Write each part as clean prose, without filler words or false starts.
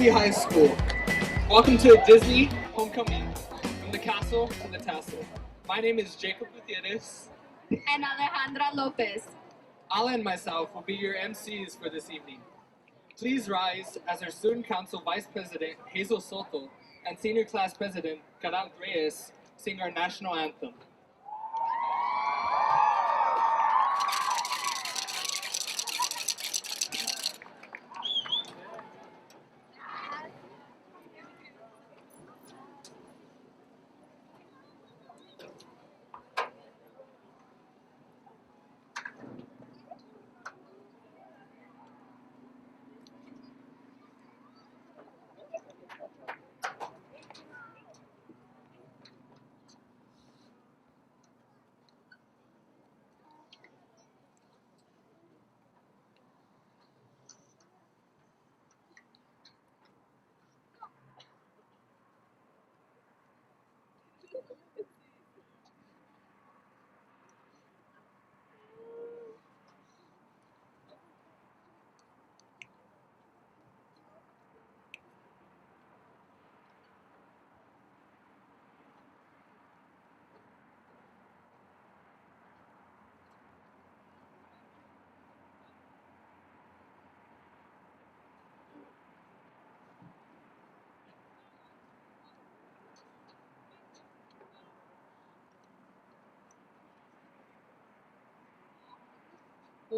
Bowie High School. Welcome to Disney Homecoming, from the castle to the tassel. My name is Jacob Gutierrez. And Alejandra Lopez. Ala and myself will be your MCs for this evening. Please rise as our Student Council Vice President Hazel Soto and Senior Class President Carant Reyes sing our national anthem.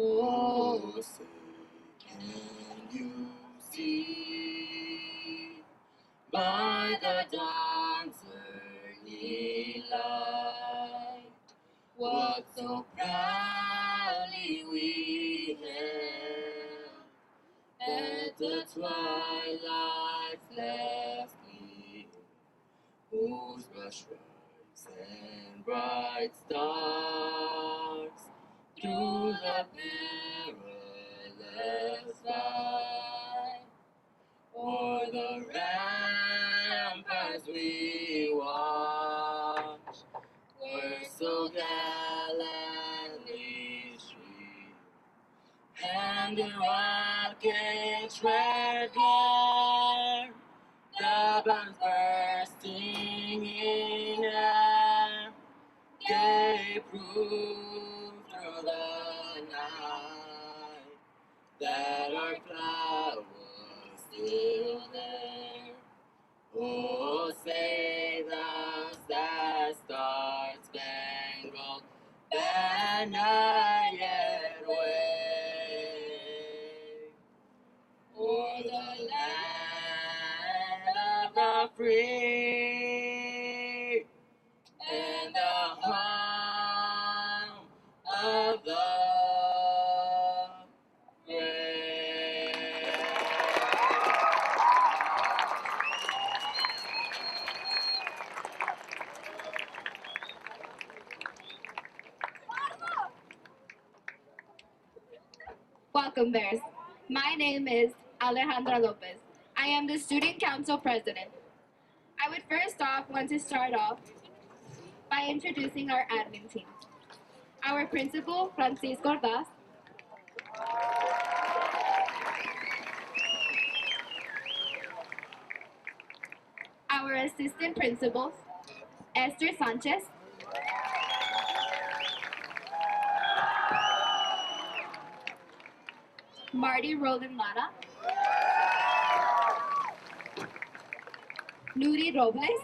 Oh, say, can you see by the dawn's early light what so proudly we hailed at the twilight's last gleam, whose brush stripes and bright stars through the perilous fight, o'er the ramparts we watched, were so gallantly streamed, and in rockets red glare, the bombs bursting in air, gave proof through the night that our flag was still there. Oh, say thou that star-spangled banner yet wave o'er the land of the free and the home of the brave. Welcome, Bears. My name is Alejandra Lopez. I am the Student Council President. I would first off want to start off by introducing our admin team. Our principal, Francisco Ordaz. Our assistant principals, Esther Sanchez. Marty Roland Lara. Nuri Robles.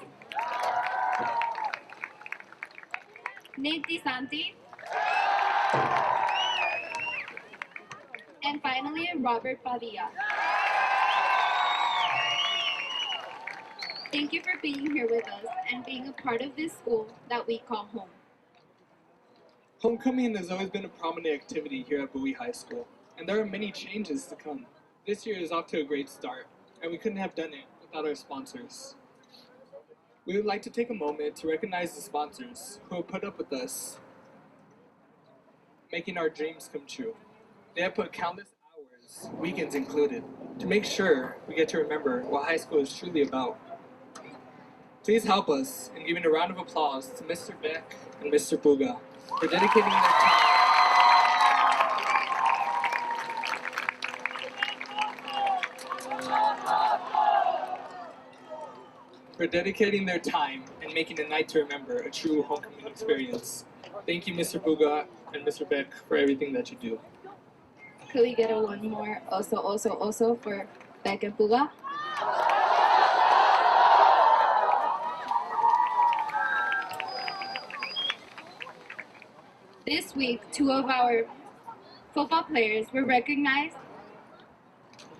Nate DeSanti. And finally, Robert Padilla. Thank you for being here with us and being a part of this school that we call home. Homecoming has always been a prominent activity here at Bowie High School, and there are many changes to come. This year is off to a great start, and we couldn't have done it without our sponsors. We would like to take a moment to recognize the sponsors who have put up with us, making our dreams come true. They have put countless hours, weekends included, to make sure we get to remember what high school is truly about. Please help us in giving a round of applause to Mr. Beck and Mr. Buga for dedicating their time. for dedicating their time and making a night to remember a true homecoming experience. Thank you, Mr. Buga and Mr. Beck, for everything that you do. Could we get a one more also for Beck and Puga? This week, two of our football players were recognized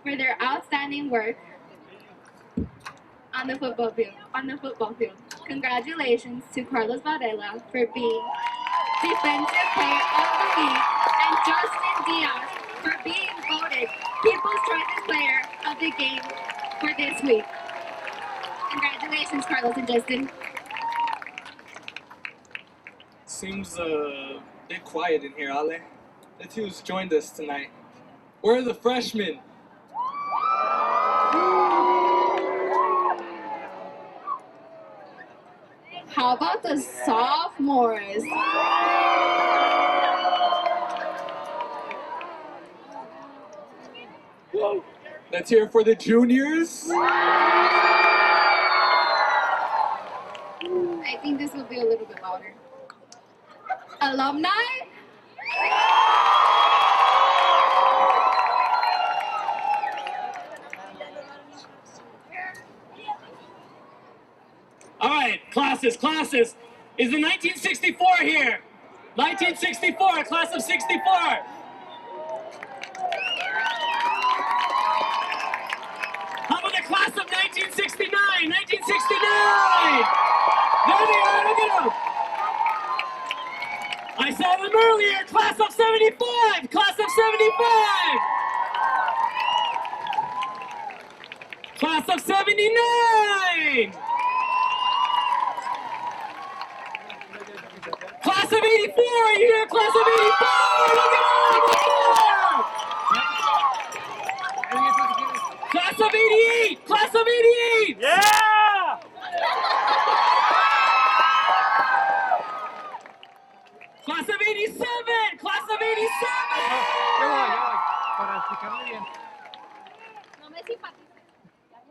for their outstanding work on the football field. Congratulations to Carlos Varela for being Defensive Player of the Week and Justin Diaz for being voted People's Choice Player of the Game for this week. Congratulations, Carlos and Justin. Seems a bit quiet in here, Ale. Let's see who's joined us tonight. Where are the freshmen? How about the sophomores? Let's hear it for the juniors. I think this will be a little bit louder. Alumni? All right, classes. Is the 1964 here? 1964, class of 64. How about the class of 1969? 1969! There they are, look at them. I saw them earlier, class of 75! Class of 75! Class of 79! Class of 84! Are you here? Class of 84! Look at them! Class of 88! Class of 88! Yeah! Class of 87! Class of 87!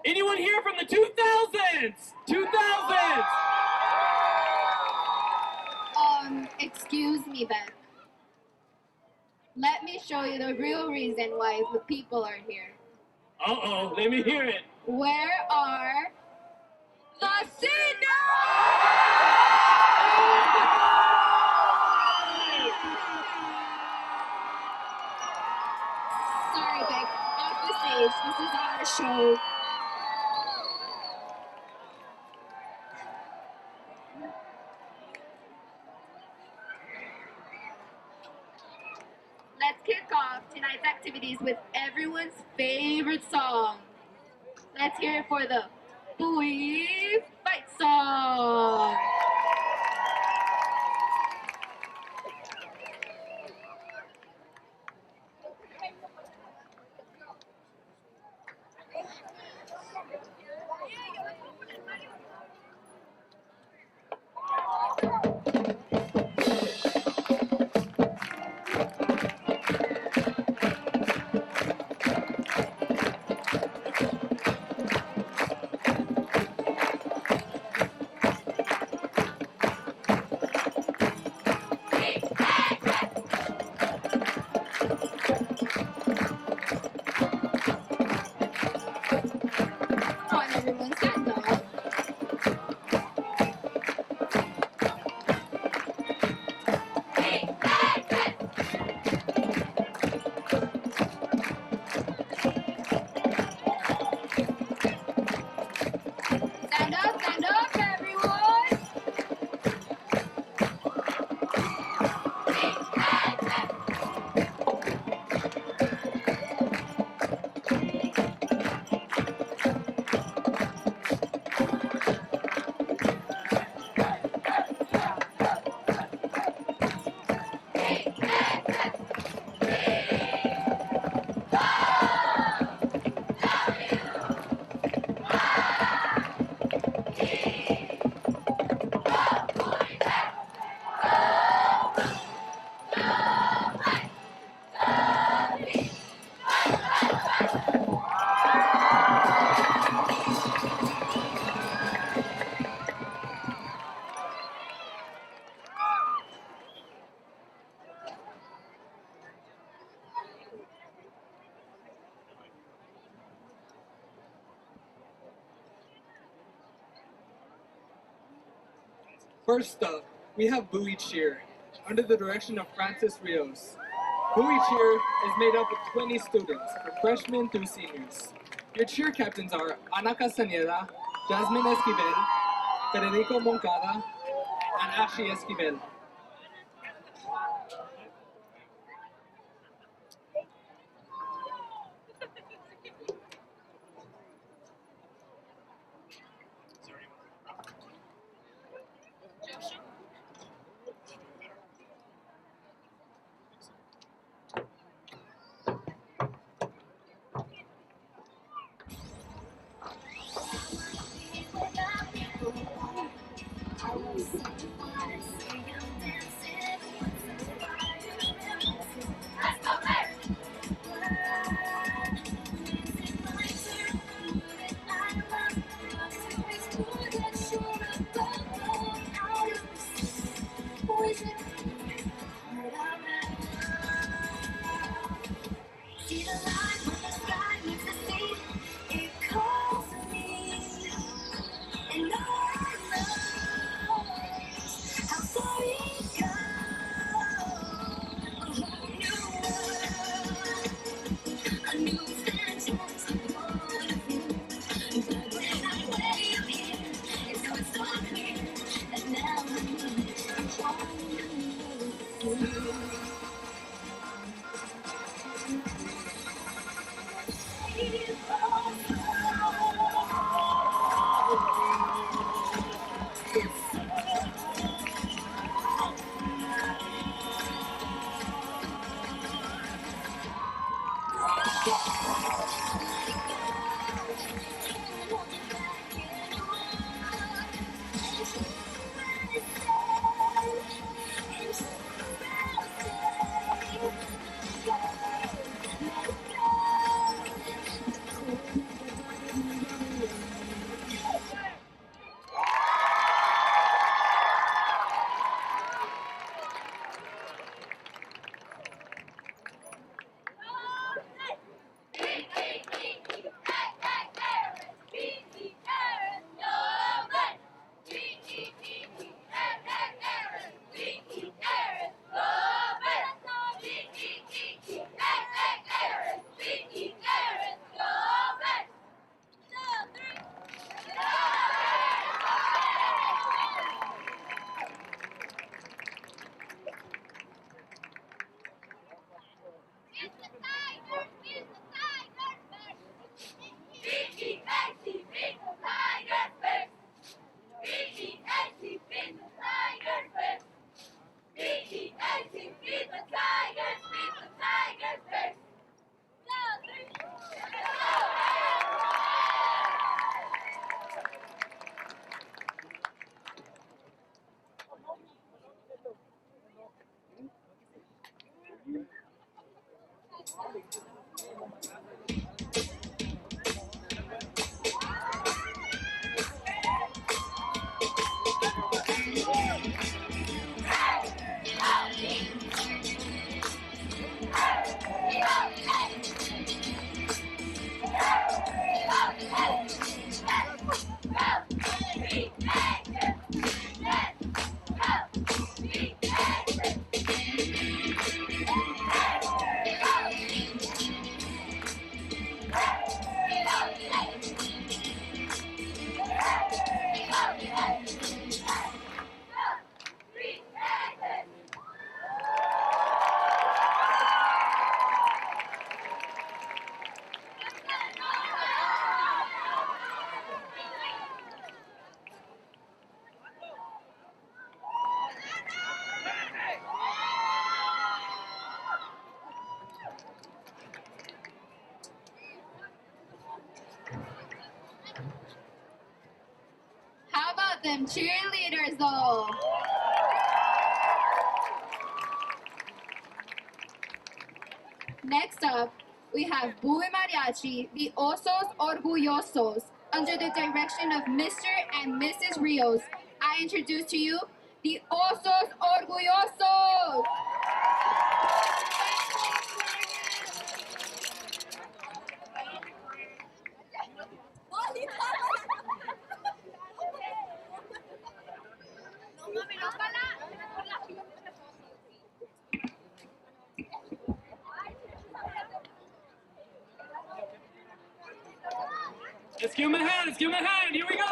Anyone here from the 2000s? 2000s! Excuse me, Beth. Let me show you the real reason why the people are here. Uh-oh, let me hear it. Where are the seniors? Sorry, Beck. Off the stage. This is our show. Let's kick off tonight's activities with everyone's favorite song. Let's hear it for the Bowie fight song. Come on, everyone, stand up. Stand up, everyone. First up, we have Bowie Cheer, under the direction of Francis Rios. Bowie Cheer is made up of 20 students, from freshmen through seniors. Your cheer captains are Ana Castañeda, Jasmine Esquivel, Federico Moncada, and Ashley Esquivel. See the line when the sky meets the sea. It calls me, and no one knows how far it goes. A new fantastic point of view. But when I'm way up here, it's crystal clear that now I know you. How about them cheerleaders though? Next up, we have Bowie Mariachi, the Osos Orgullosos, under the direction of Mr. and Mrs. Rios. I introduce to you the Osos Orgullosos. Let's give him a hand. Let's give him a hand. Here we go.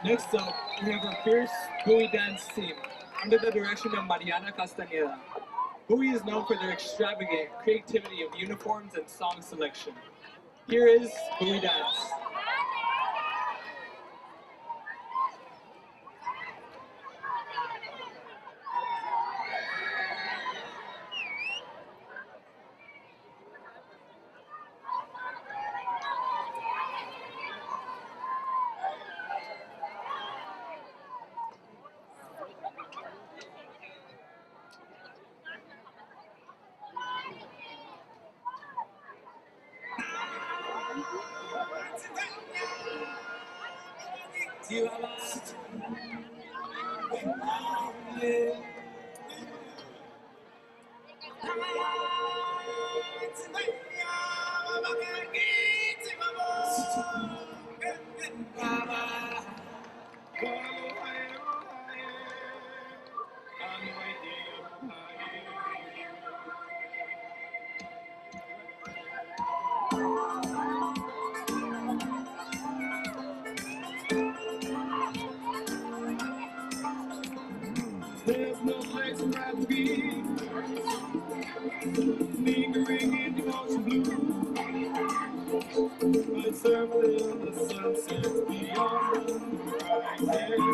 Next up, we have our fierce Bowie dance team, under the direction of Mariana Castañeda. Bowie is known for their extravagant creativity of uniforms and song selection. Here is Bowie Dance. There's no place where I'd be, lingering in the ocean blue. I'd surf till the sunset beyond the horizon.